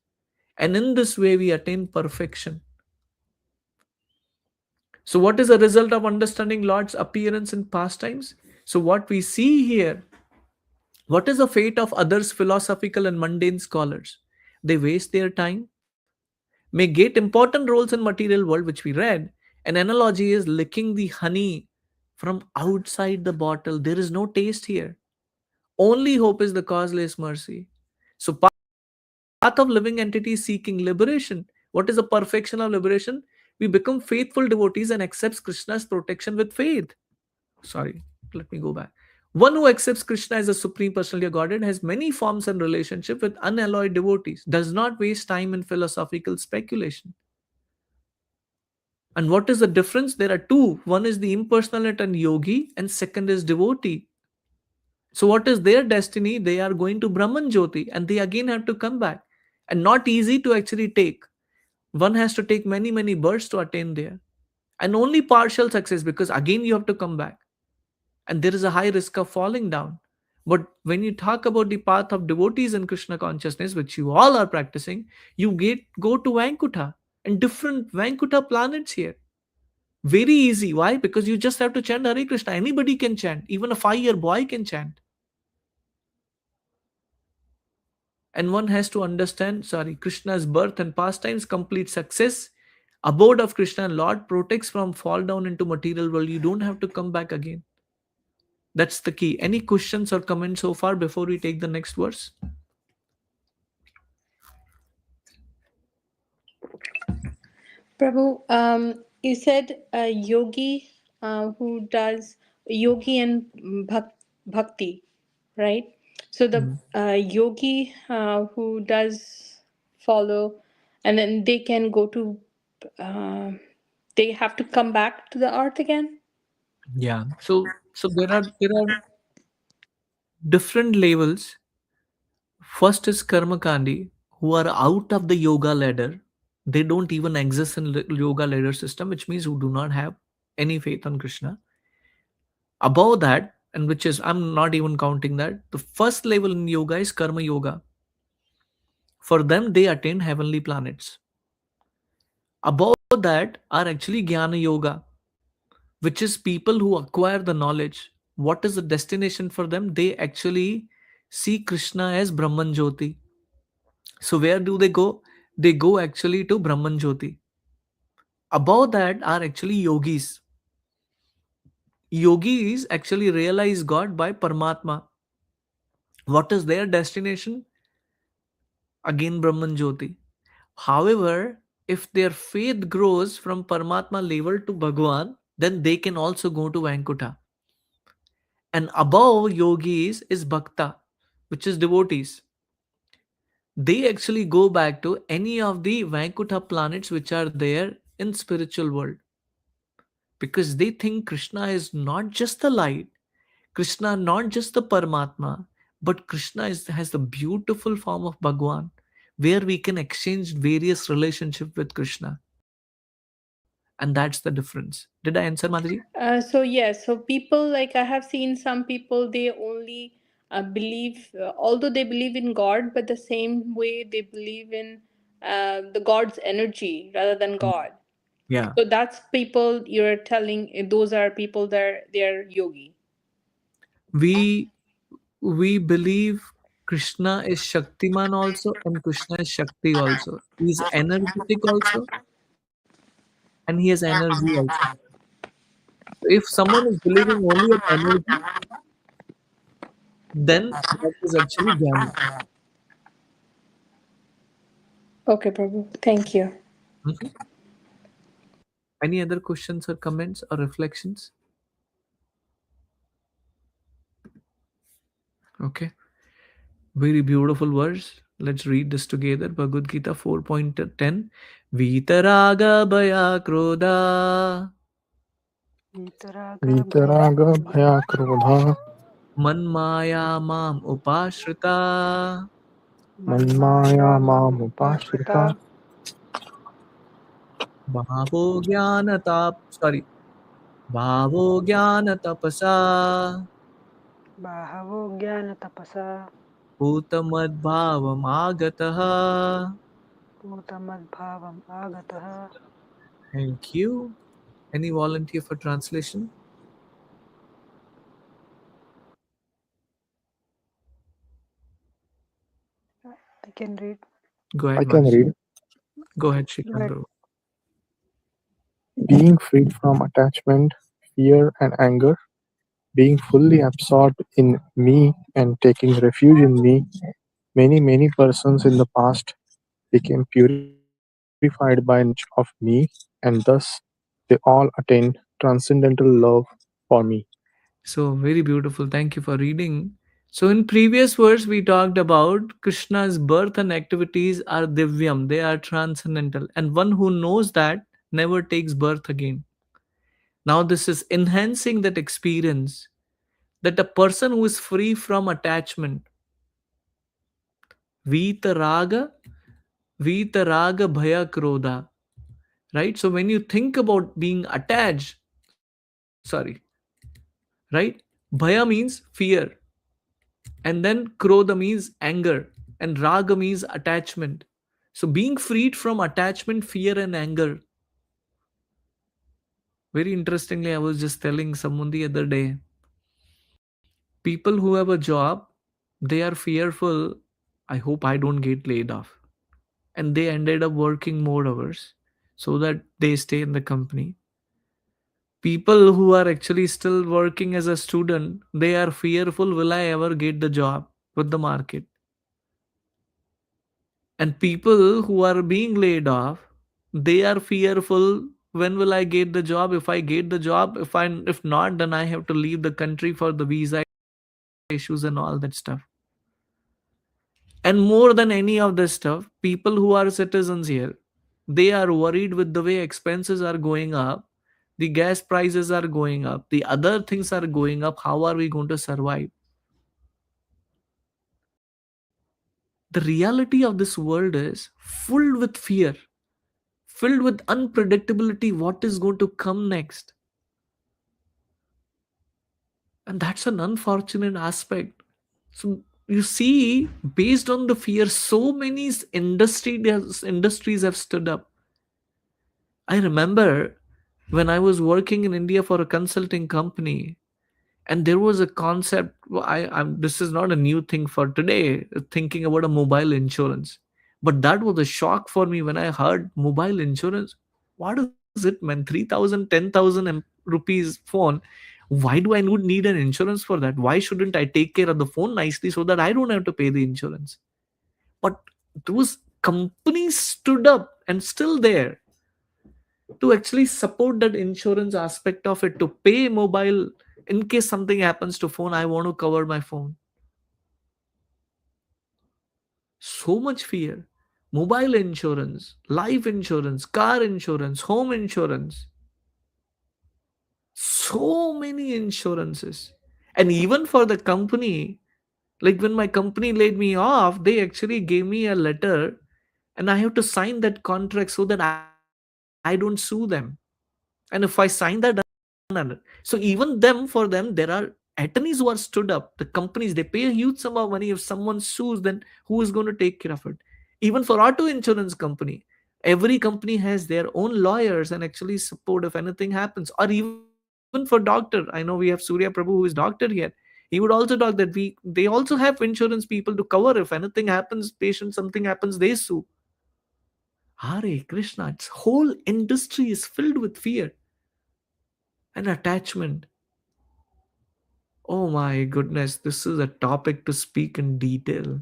And in this way, we attain perfection. So, what is the result of understanding Lord's appearance in pastimes? So, what we see here, what is the fate of others, philosophical and mundane scholars? They waste their time, may get important roles in material world, which we read. An analogy is licking the honey from outside the bottle. There is no taste here. Only hope is the causeless mercy. So, path of living entity seeking liberation. What is the perfection of liberation? We become faithful devotees and accepts Krishna's protection with faith. Sorry, let me go back. One who accepts Krishna as the Supreme Personality of Godhead has many forms and relationship with unalloyed devotees, does not waste time in philosophical speculation. And what is the difference? There are two. One is the impersonalist and yogi, and second is devotee. So, what is their destiny? They are going to Brahman Jyoti and they again have to come back. And not easy to actually take. One has to take many, many births to attain there. And only partial success because again you have to come back. And there is a high risk of falling down. But when you talk about the path of devotees in Krishna consciousness, which you all are practicing, you go to Vaikuntha and different Vaikuntha planets here. Very easy. Why? Because you just have to chant Hare Krishna. Anybody can chant. Even a 5-year boy can chant. And one has to understand, sorry, Krishna's birth and pastimes, complete success. Abode of Krishna and Lord protects from fall down into material world. You don't have to come back again. That's the key. Any questions or comments so far before we take the next verse? Prabhu, you said a yogi who does yogi and bhakti, right? So the Mhm. yogi who does follow, and then they can go to, uh, they have to come back to the earth again. Yeah. So there are different levels. First is Karmakandi, who are out of the yoga ladder. They don't even exist in yoga ladder system, which means who do not have any faith on Krishna. Above that, and which is I'm not even counting that, the first level in yoga is Karma Yoga. For them, they attain heavenly planets. Above that are actually Jnana Yoga, which is people who acquire the knowledge. What is the destination for them? They actually see Krishna as Brahman Jyoti. So where do they go? They go actually to Brahman Jyoti. Above that are actually yogis. Yogis actually realize God by Paramatma. What is their destination? Again Brahman Jyoti. However, if their faith grows from Paramatma level to Bhagwan, then they can also go to Vaikuntha. And above yogis is Bhakta, which is devotees. They actually go back to any of the Vaikuntha planets which are there in spiritual world because they think Krishna is not just the light, Krishna not just the Paramatma, but Krishna has the beautiful form of Bhagwan where we can exchange various relationship with Krishna. And that's the difference. Did I answer, Mataji? So yes, so people, like I have seen some people, they only believe, although they believe in God, but the same way they believe in the God's energy rather than God. Yeah. So that's people you're telling. Those are people that they're yogi. We believe Krishna is Shaktiman also, and Krishna is Shakti also. He's energetic also, and he has energy also. So if someone is believing only in energy, then that is actually Jnana. Okay, Prabhu. Thank you. Mhm. Any other questions or comments or reflections? Okay. Very beautiful verse. Let's read this together. Bhagavad Gita 4.10. Vitaraga bhaya krodha Vitaraga bhaya वीतराग krodha भयाक्रोधः manmaya mam upashrita manmaya मन्माया mamupaśrita मामुपाश्रिता bhavo jnana tap sorry bhavo jnana tapasa bahavo jnanatapasa bhutamad bhavam agataha. bhutamadbhavam agataha. Thank you. Any volunteer for translation? I can read. Go ahead, I can Mataji. read. Go ahead, Go ahead. Shikandro. Being freed from attachment, fear, and anger, being fully absorbed in me and taking refuge in me, many persons in the past became purified by knowledge of me, and thus they all attained transcendental love for me. So, very beautiful. Thank you for reading. So, in previous verse, we talked about Krishna's birth and activities are divyam, they are transcendental, and one who knows that never takes birth again. Now, this is enhancing that experience that a person who is free from attachment, Vita Raga, Vita Raga Bhaya Krodha, right? So, when you think about being attached, sorry, right? Bhaya means fear, and then krodha means anger, and raga means attachment. So being freed from attachment, fear, and anger. Very interestingly, I was just telling someone the other day, people who have a job, they are fearful, I hope I don't get laid off, and they ended up working more hours so that they stay in the company. People who are actually still working as a student, they are fearful, will I ever get the job with the market? And people who are being laid off, they are fearful, when will I get the job? If I get the job, if not, then I have to leave the country for the visa issues and all that stuff. And more than any of this stuff, people who are citizens here, they are worried with the way expenses are going up, the gas prices are going up, the other things are going up, how are we going to survive? The reality of this world is full with fear, filled with unpredictability, what is going to come next. And that's an unfortunate aspect. So you see, based on the fear, so many industries have stood up. I remember when I was working in India for a consulting company, and there was a concept. This is not a new thing for today, thinking about a mobile insurance, but that was a shock for me when I heard mobile insurance. What is it, man? 3,000, 10,000 rupees phone. Why do I need an insurance for that? Why shouldn't I take care of the phone nicely so that I don't have to pay the insurance? But those companies stood up and still there to actually support that insurance aspect of it, to pay mobile in case something happens to phone. I want to cover my phone. So much fear. Mobile insurance, life insurance, car insurance, home insurance, so many insurances. And even for the company, like when my company laid me off, they actually gave me a letter, and I have to sign that contract so that I don't sue them. And if I sign that, done. So even them, for them, there are attorneys who are stood up. The companies, they pay a huge sum of money. If someone sues, then who is going to take care of it? Even for auto insurance company, every company has their own lawyers and actually support if anything happens. Or even for doctor, I know we have Surya Prabhu who is doctor here. He would also talk that they also have insurance people to cover if anything happens, patient something happens, they sue. Hare Krishna, its whole industry is filled with fear and attachment. Oh my goodness, this is a topic to speak in detail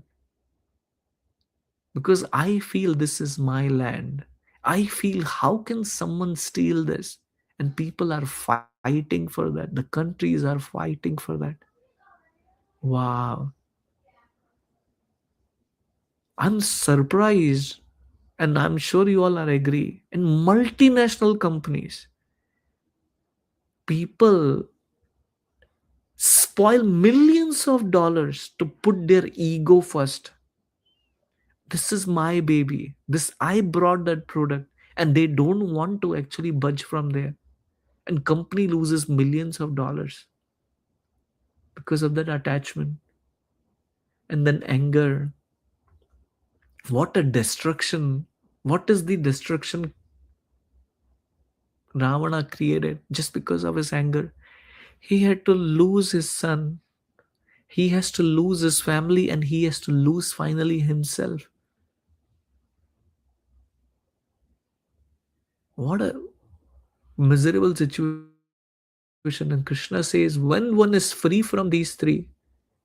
because I feel this is my land. I feel how can someone steal this? And people are fighting for that. The countries are fighting for that. Wow. I'm surprised, and I'm sure you all are agree. In multinational companies, people spoil millions of dollars to put their ego first. This is my baby, this I brought that product, and they don't want to actually budge from there, and company loses millions of dollars because of that attachment. And then anger, what a destruction. What is the destruction Ravana created just because of his anger? He had to lose his son, he has to lose his family, and he has to lose finally himself. What a miserable situation. And Krishna says when one is free from these three,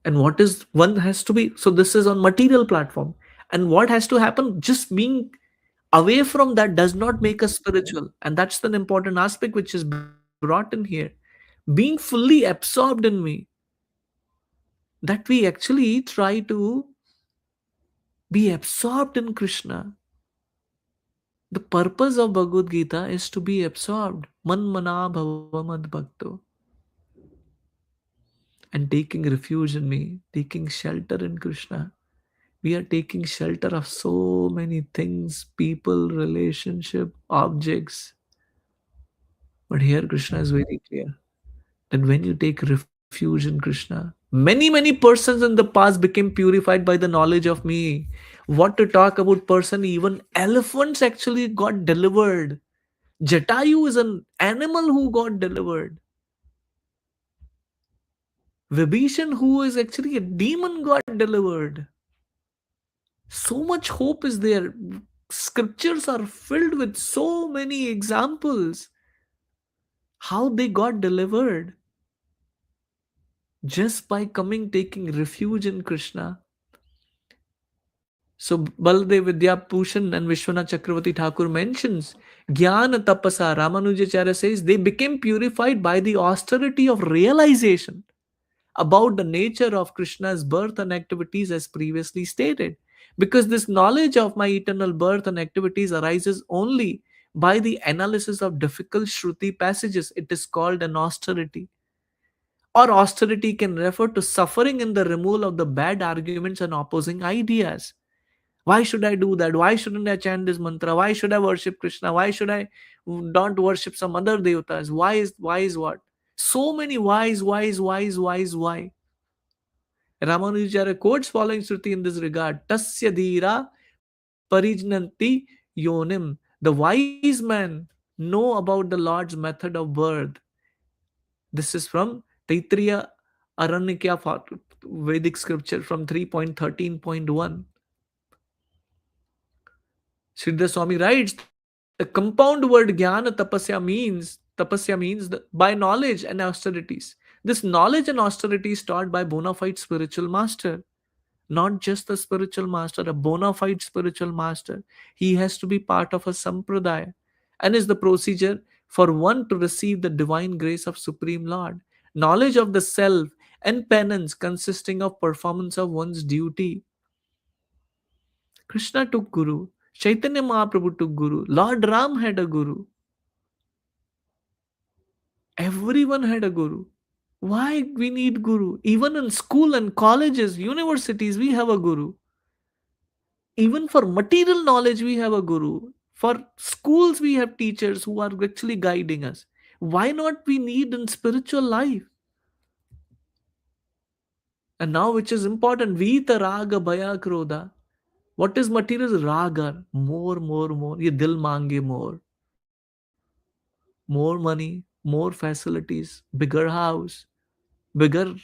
and what is one has to be, so this is on material platform, and what has to happen, just being away from that does not make us spiritual. And that's the important aspect which is brought in here. Being fully absorbed in me, that we actually try to be absorbed in Krishna. The purpose of Bhagavad Gita is to be absorbed. Man mana bhava mad bhakto. And taking refuge in me, taking shelter in Krishna. We are taking shelter of so many things, people, relationship, objects. But here Krishna is very clear that when you take refuge in Krishna, many persons in the past became purified by the knowledge of me. What to talk about person, even elephants actually got delivered. Jatayu is an animal who got delivered. Vibhishan, who is actually a demon, got delivered. So much hope is there. Scriptures are filled with so many examples how they got delivered just by coming, taking refuge in Krishna. So Baladev Vidyabhushan and Vishwanath Chakravarti Thakur mentions Jnana Tapasa. Ramanujacharya says they became purified by the austerity of realization about the nature of Krishna's birth and activities as previously stated. Because this knowledge of my eternal birth and activities arises only by the analysis of difficult Shruti passages. It is called an austerity. Or austerity can refer to suffering in the removal of the bad arguments and opposing ideas. Why should I do that? Why shouldn't I chant this mantra? Why should I worship Krishna? Why should I not worship some other devatas? Why is what? So many why. Ramanujarya quotes following Shruti in this regard. Tasya dhira parijnanti yonim. The wise man know about the Lord's method of birth. This is from Taittiriya Aranyakya Vedic scripture from 3.13.1. Siddha Swami writes, the compound word jnana tapasya means by knowledge and austerities. This knowledge and austerity is taught by bona fide spiritual master. Not just a spiritual master, a bona fide spiritual master. He has to be part of a sampradaya and is the procedure for one to receive the divine grace of Supreme Lord. Knowledge of the self and penance consisting of performance of one's duty. Krishna took Guru. Chaitanya Mahaprabhu took Guru. Lord Ram had a Guru. Everyone had a Guru. Why we need Guru? Even in school and colleges, universities, we have a Guru. Even for material knowledge, we have a Guru. For schools, we have teachers who are actually guiding us. Why not we need in spiritual life? And now, which is important, Vita Raga Bhaya Krodha. What is material? Raga. More, more, more. Ye dil mange more. More money, more facilities, bigger house, bigger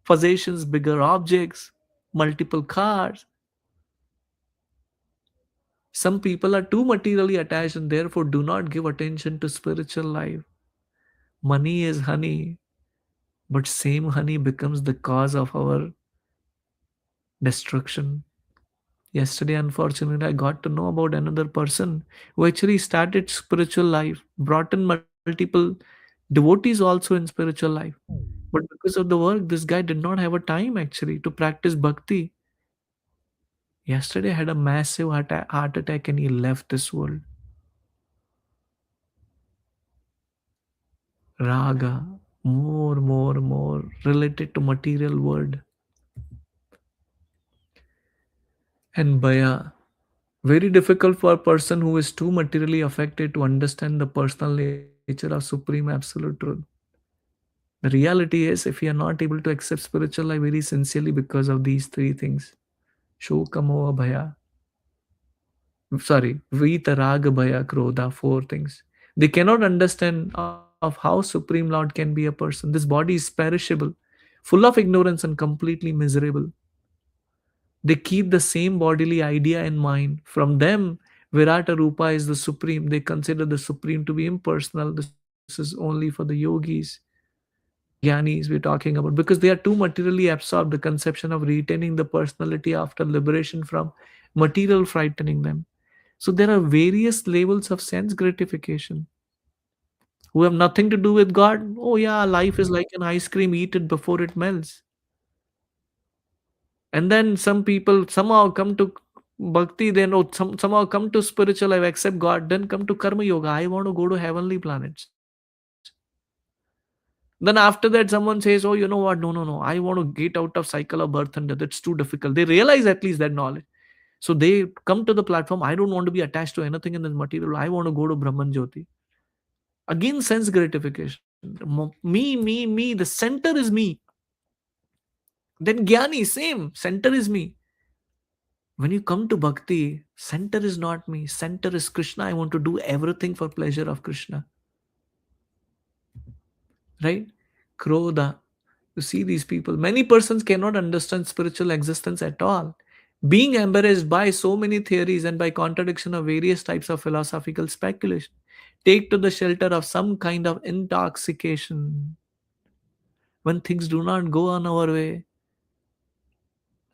possessions, bigger objects, multiple cars. Some people are too materially attached and therefore do not give attention to spiritual life. Money is honey, but same honey becomes the cause of our destruction. Yesterday, unfortunately, I got to know about another person who actually started spiritual life, brought in multiple devotees also in spiritual life. But because of the work, this guy did not have a time actually to practice bhakti. Yesterday, had a massive heart attack and he left this world. Raga, more, more, more related to material world. And Bhaya, very difficult for a person who is too materially affected to understand the personal nature of Supreme Absolute Truth. The reality is, if we are not able to accept spiritual life very sincerely because of these three things, Shoka Moha Bhaya, sorry, Vita Raga Bhaya Krodha, four things. They cannot understand of how Supreme Lord can be a person. This body is perishable, full of ignorance and completely miserable. They keep the same bodily idea in mind. From them, Virata Rupa is the supreme. They consider the supreme to be impersonal. This is only for the yogis, jnanis we're talking about, because they are too materially absorbed. The conception of retaining the personality after liberation from material frightening them. So there are various levels of sense gratification who have nothing to do with God. Oh yeah, life is like an ice cream, eat it before it melts. And then some people somehow come to bhakti, then somehow come to spiritual life, accept God, then come to karma yoga. I want to go to heavenly planets. Then after that, someone says, oh, you know what? No, no, no. I want to get out of cycle of birth and death. It's too difficult. They realize at least that knowledge. So they come to the platform. I don't want to be attached to anything in this material. I want to go to Brahman Jyoti. Again, sense gratification. Me. The center is me. Then Jnani, same. Center is me. When you come to bhakti, center is not me. Center is Krishna. I want to do everything for pleasure of Krishna. Right? Krodha. You see these people. Many persons cannot understand spiritual existence at all. Being embarrassed by so many theories and by contradiction of various types of philosophical speculation, take to the shelter of some kind of intoxication. When things do not go on our way,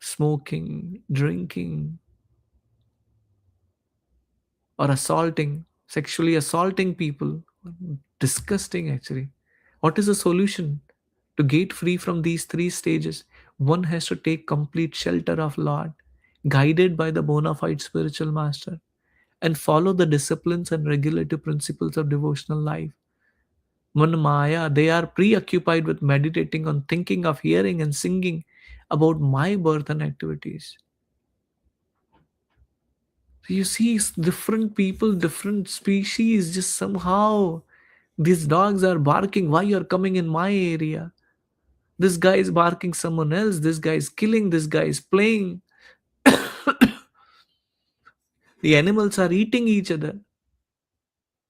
smoking, drinking, or assaulting, sexually assaulting people. Disgusting, actually. What is the solution? To get free from these three stages, one has to take complete shelter of Lord, guided by the bona fide spiritual master, and follow the disciplines and regulative principles of devotional life. One Maya, they are preoccupied with meditating on thinking of hearing and singing about my birth and activities. So you see, different people, different species, just somehow these dogs are barking. Why you're coming in my area? This guy is barking someone else. This guy is killing. This guy is playing. The animals are eating each other.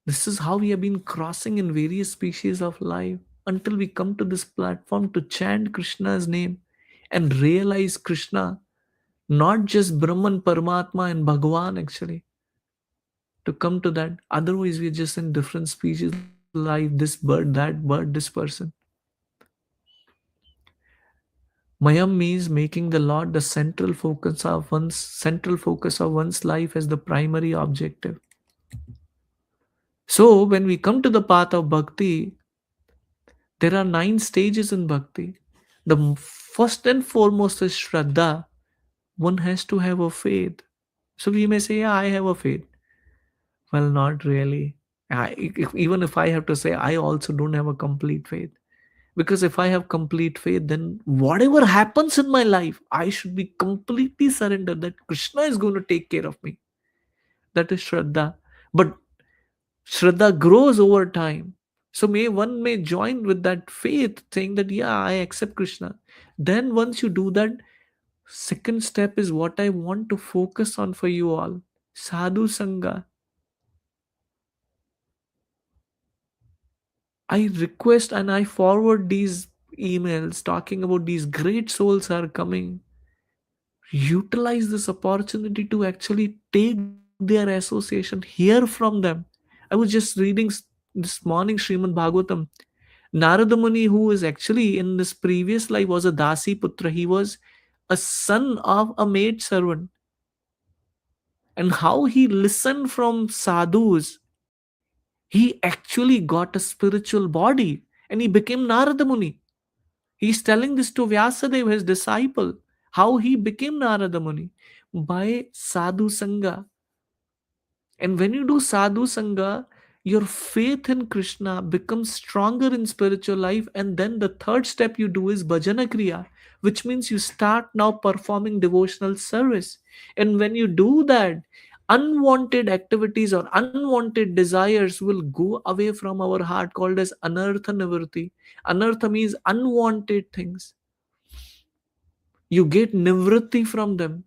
This is how we have been crossing in various species of life until we come to this platform to chant Krishna's name and realize Krishna, not just Brahman, Paramatma, and Bhagwan actually. To come to that. Otherwise, we're just in different species life, this bird, that bird, this person. Mayam means making the Lord the central focus of one's life as the primary objective. So when we come to the path of bhakti, there are 9 stages in bhakti. The first and foremost is Shraddha. One has to have a faith. So we may say, yeah, I have a faith. Well, not really. Even if I have to say, I also don't have a complete faith. Because if I have complete faith, then whatever happens in my life, I should be completely surrendered that Krishna is going to take care of me. That is Shraddha. But Shraddha grows over time. So may one may join with that faith, saying that yeah, I accept Krishna. Then once you do that, second step is what I want to focus on for you all. Sadhu Sangha. I request and I forward these emails talking about these great souls are coming. Utilize this opportunity to actually take their association, hear from them. I was just reading this morning Srimad Bhagavatam. Narada Muni, who is actually in this previous life was a Dasi Putra, he was a son of a maid servant. And how he listened from sadhus, he actually got a spiritual body and he became Narada Muni. He's telling this to Vyasadeva, his disciple, how he became Narada Muni by sadhu sangha. And when you do sadhu sangha, your faith in Krishna becomes stronger in spiritual life. And then the third step you do is bhajana kriya, which means you start now performing devotional service. And when you do that, unwanted activities or unwanted desires will go away from our heart, called as anartha nivrti. Anartha means unwanted things. You get nivritti from them,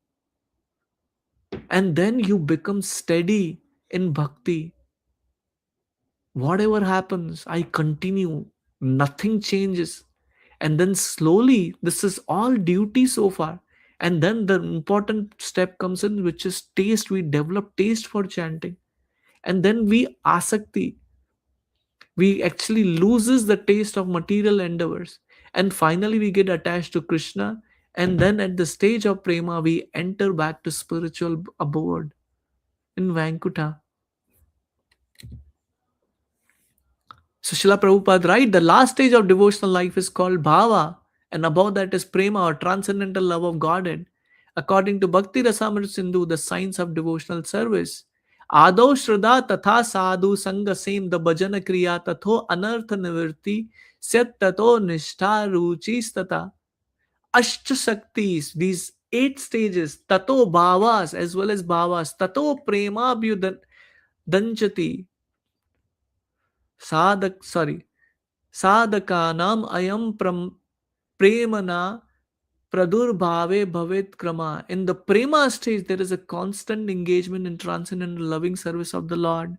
and then you become steady in bhakti. Whatever happens, I continue, nothing changes. And then slowly, this is all duty so far. And then the important step comes in, which is taste. We develop taste for chanting. And then we asakti, we actually loses the taste of material endeavors. And finally we get attached to Krishna. And then at the stage of prema, we enter back to spiritual abode in Vankuta. So Srila Prabhupada, right? The last stage of devotional life is called bhava, and above that is prema or transcendental love of Godhead. According to Bhakti Rasamrita Sindhu, the science of devotional service. Ado Shraddha Tatha Sadhu Sangha Sen the Bhajana Kriya Tatho Anartha Nivirti Set Tato Nishtha Ruchis Tata Ashta Shaktis, these 8 stages, Tato Bhavas as well as Bhavas, Tato Prema Danchati, Sadhakanam ayam premana pradurbhave bhavet krama. In the prema stage, there is a constant engagement in transcendental loving service of the Lord.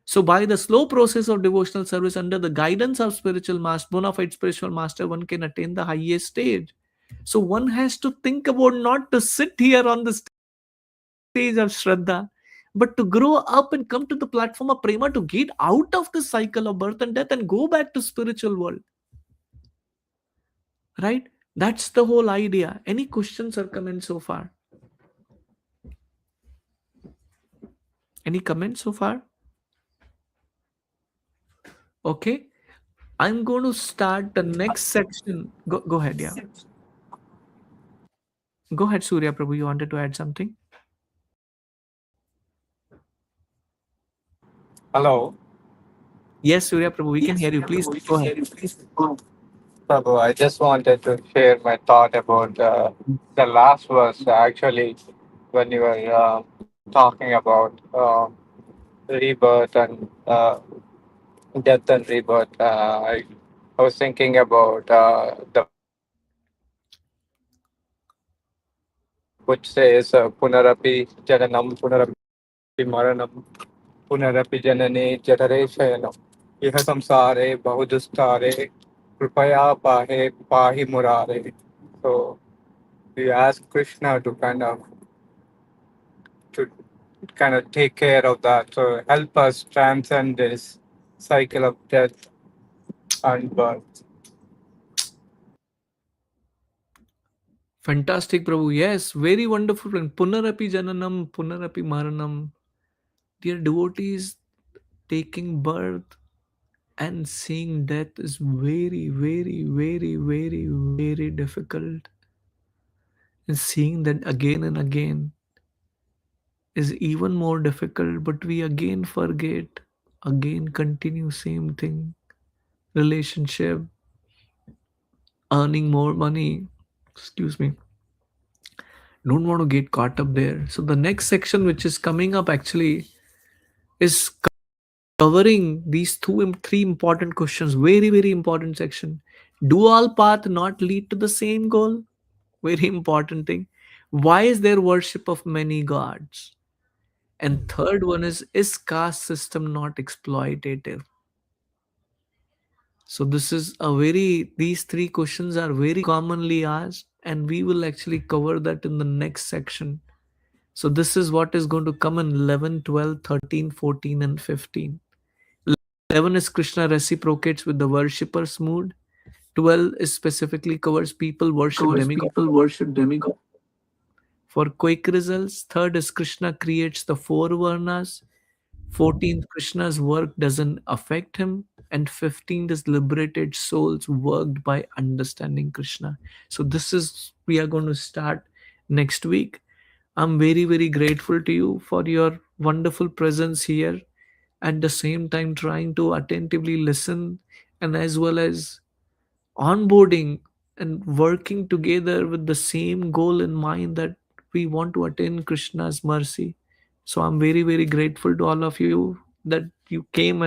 So, by the slow process of devotional service under the guidance of spiritual master, bona fide spiritual master, one can attain the highest stage. So, one has to think about not to sit here on the stage of Shraddha, but to grow up and come to the platform of Prema to get out of the cycle of birth and death and go back to spiritual world. Right? That's the whole idea. Any questions or comments so far? Any comments so far? Okay. I'm going to start the next section. Go ahead, yeah. Go ahead, Surya Prabhu. You wanted to add something? Hello, Yes, Surya Prabhu, we can hear you. Please go ahead. Prabhu. I just wanted to share my thought about the last verse. Actually, when you were talking about rebirth and death and rebirth, I was thinking about the verse which says Punarapi Jananam, Punarapi Maranam, Punarapi Janane Jatare Shayanam. Iha samsare bahudustare kripaya pahi murare. So we ask Krishna to kind of take care of that. So help us transcend this cycle of death and birth. Fantastic, Prabhu. Yes, very wonderful. And Punarapi Jananam, Punarapi Maranam. Dear devotees, taking birth and seeing death is very, very, very, very, very difficult. And seeing that again and again is even more difficult, but we again forget, again continue same thing. Relationship, earning more money. Excuse me. Don't want to get caught up there. So the next section which is coming up actually is covering these three important questions. Very, very important section. Do all path not lead to the same goal? Very important thing. Why is there worship of many gods? And third one is caste system not exploitative? So this is a very, these three questions are very commonly asked, and we will actually cover that in the next section. So this is what is going to come in 11, 12, 13, 14, and 15. 11 is Krishna reciprocates with the worshipper's mood. 12 is specifically covers people worship demigod for quick results. Third is Krishna creates the four varnas. 14th, Krishna's work doesn't affect him. And 15th is liberated souls worked by understanding Krishna. So this is, we are going to start next week. I'm very, very grateful to you for your wonderful presence here. At the same time, trying to attentively listen, and as well as onboarding and working together with the same goal in mind, that we want to attain Krishna's mercy. So I'm very, very grateful to all of you that you came and